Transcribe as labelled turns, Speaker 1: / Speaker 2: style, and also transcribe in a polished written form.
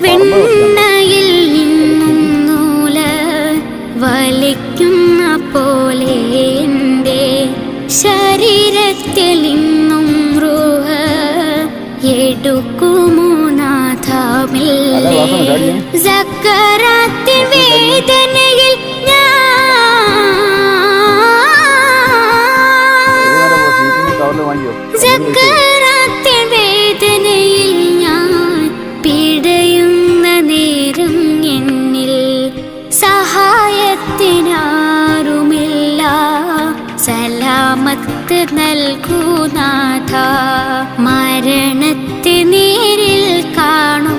Speaker 1: വെണ്ണയിൽ നിന്നും നൂല വലിക്കുന്ന പോലെ എൻ്റെ ശരീരത്തിൽ നിന്നും റൂഹ എടുക്കുമോ നാഥമില്ലേ. സക്കറാത്തിൻ വേദനയിൽ സക്കറാത്തിൻ വേദനയിൽ ഞാൻ പിടയുന്ന നേരം എന്നിൽ സഹായത്തിനാരുമില്ല. സലാമത്ത് നൽകൂ നാഥ.